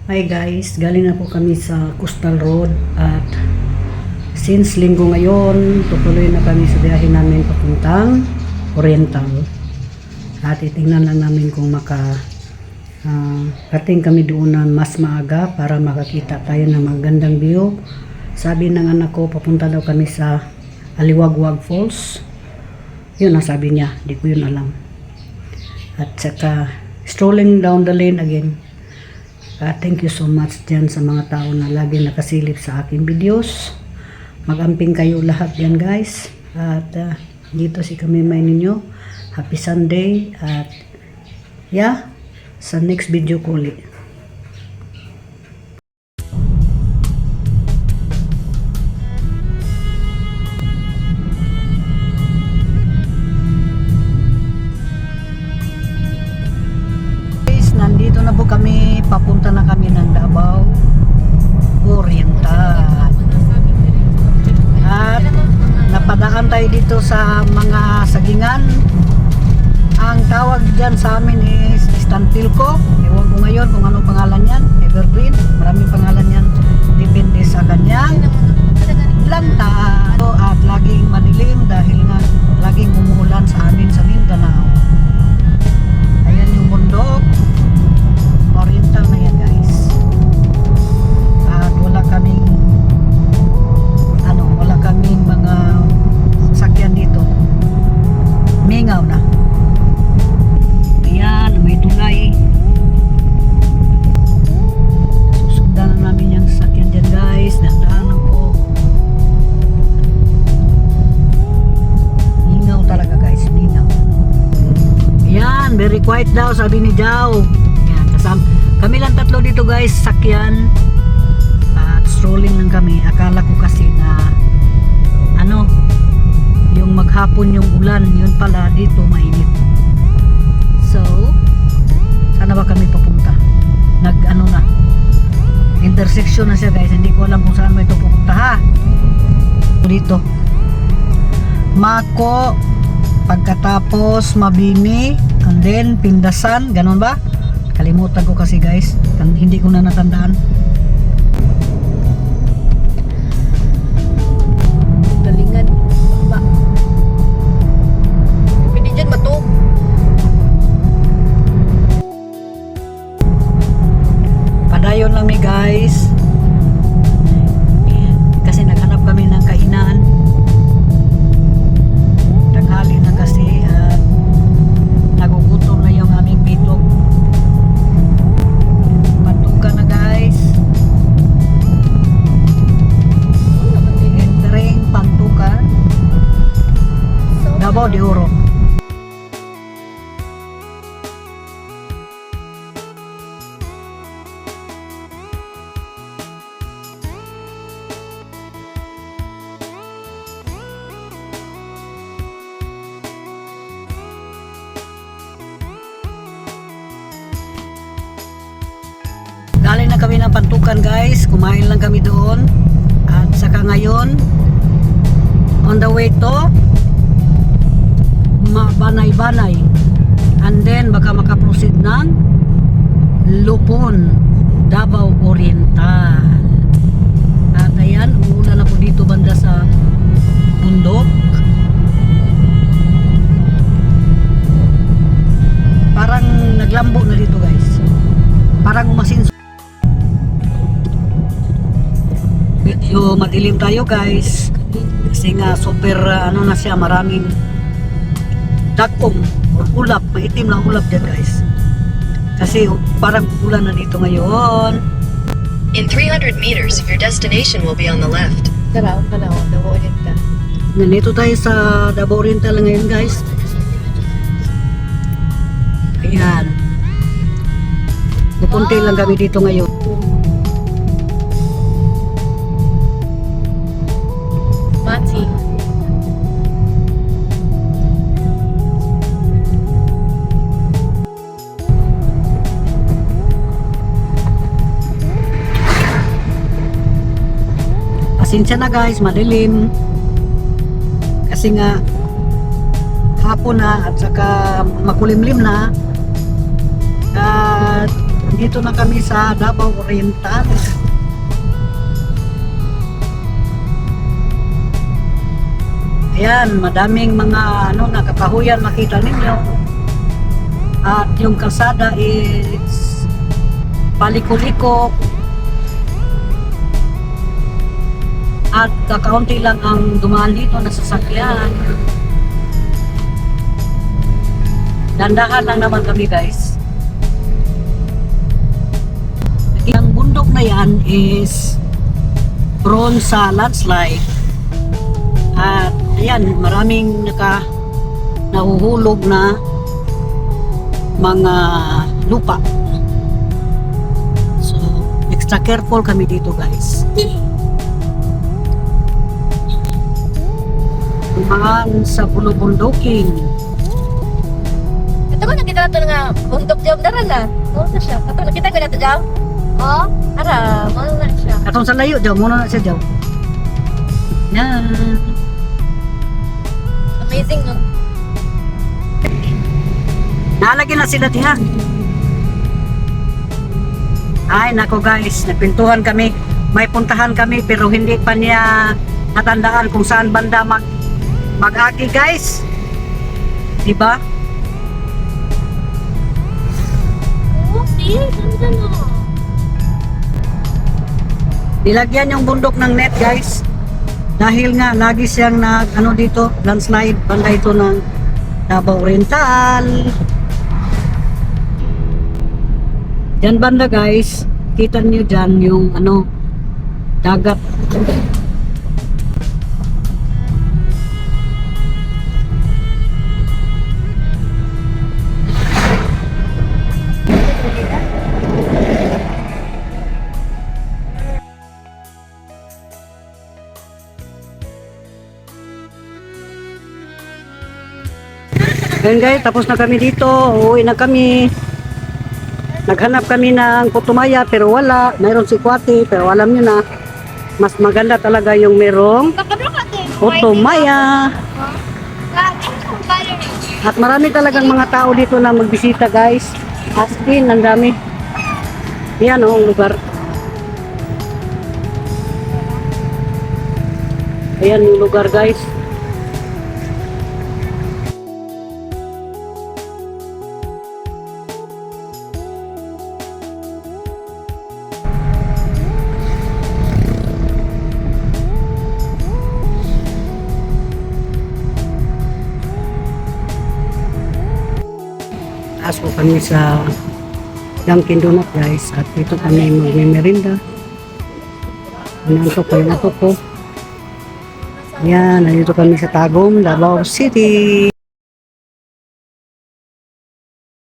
Hi guys, galing na po kami sa Coastal Road at since linggo ngayon, tutuloy na kami sa biyahe namin papuntang Oriental. At itingnan lang namin kung kating kami doon na mas maaga para makakita tayo ng magandang view. Sabi ng anak ko, papunta daw kami sa Aliwagwag Falls. Yun ang sabi niya, di ko yun alam. At saka strolling down the lane again. Thank you so much dyan sa mga tao na lagi nakasilip sa aking videos. Mag-amping kayo lahat yan guys. At dito si Kamimay ninyo. Happy Sunday. At yeah, sa next video ko ulit. Nandito na po kami, papunta na kami ng Davao Oriental. At napadaan tayo dito sa mga sagingan. Ang tawag dyan sa amin is Istantilco. Ewan ko ngayon kung ano pangalan yan. Evergreen, maraming pangalan yan. Depende sa kanyang lantaan. At laging madilim dahil nga laging umuulan sa amin sa Mindanao. Ayan yung bundok. Oriental na yan guys. At wala kaming mga sasakyan dito. Mingaw na. Ayan, may tulay. Susundan na namin yung sasakyan dyan guys. Dahan-dahan po. Mingaw talaga guys, mingaw. Ayan, very quiet daw sabi ni Jao. Kami lang tatlo dito guys, sakyan at strolling lang kami. Akala ko kasi na yung maghapon yung ulan, yun pala dito mainit. So sana ba kami papunta? Na intersection na siya guys, hindi ko alam kung saan ba ito pupunta ha. Dito Mako, pagkatapos Mabini, and then Pindasan, ganun ba? Kalimutan ko kasi guys, hindi ko na natandaan. Galingan ba? Pwede dyan ba to? Padayon lang ni guys. Kasi naghanap kami ng kainan. Tanghali na kasi at nagugutom na yung aming bitok. Na guys, entering Pantukan, Davao de Oro. Galing na kami ng Pantukan guys, kumain lang kami doon. At saka ngayon on the way to Banay-Banay, and then baka makaproceed ng Lupon, Davao Oriental. At ayan, umuulan ako dito banda sa bundok. Parang naglambo na dito guys, parang umasin. Medyo madilim tayo guys kasi nga super na siya, maraming dakong or ulap, maitim lang ulap dyan guys kasi parang ulan na dito ngayon. In 300 meters, your destination will be on the left. Davao Oriental. Nandito tayo sa Davao Oriental ngayon guys. Ayan, pupunti lang kami dito ngayon. Mati. Pasensya na guys, madilim. Kasi nga hapon na at saka makulimlim na. At Dito na kami sa Davao Oriental. Ayan, madaming mga nakakahuyan makita ninyo. At yung kalsada is paliko-liko. At kakaunti lang ang dumaan dito na sasakyan. Dandahan lang naman kami guys. Ang bundok na yan is prone sa landslide. At ayan, maraming nahuhulog na mga lupa. So, extra careful kami dito guys. Tumahan sa bulubundukin. Ito ko nakita nato nga bundok job dara na. Mo na siya. Kato nakita ko nato job. Oh, ara, mo na siya. Katong sa layo, daw muna na siya daw. Yan. Amazing no. Nalagyan na sila diha. Ay, nako guys, nagpintuhan kami. May puntahan kami pero hindi pa niya natandaan kung saan banda mag-aki guys. Diba? Oh, see? Ganda no. Nilagyan yung bundok ng net guys. Dahil nga lagi siyang dito, landslide banda ito ng Davao Oriental. Diyan banda guys, kita niyo diyan yung dagat. Ayun guys, tapos na kami dito. Uuwi na kami. Naghanap kami ng putumaya pero wala. Mayroon si Kwati pero alam nyo na. Mas maganda talaga yung merong putumaya. At marami talagang mga tao dito na magbisita guys. As in, ang dami. Yan ang lugar. Ayan yung lugar guys. Aso kami sa Dunkin Donut guys at dito kami magme-merinda. Nantok ko yung ato ko. Yan, nandito kami sa Tagum, Davao City.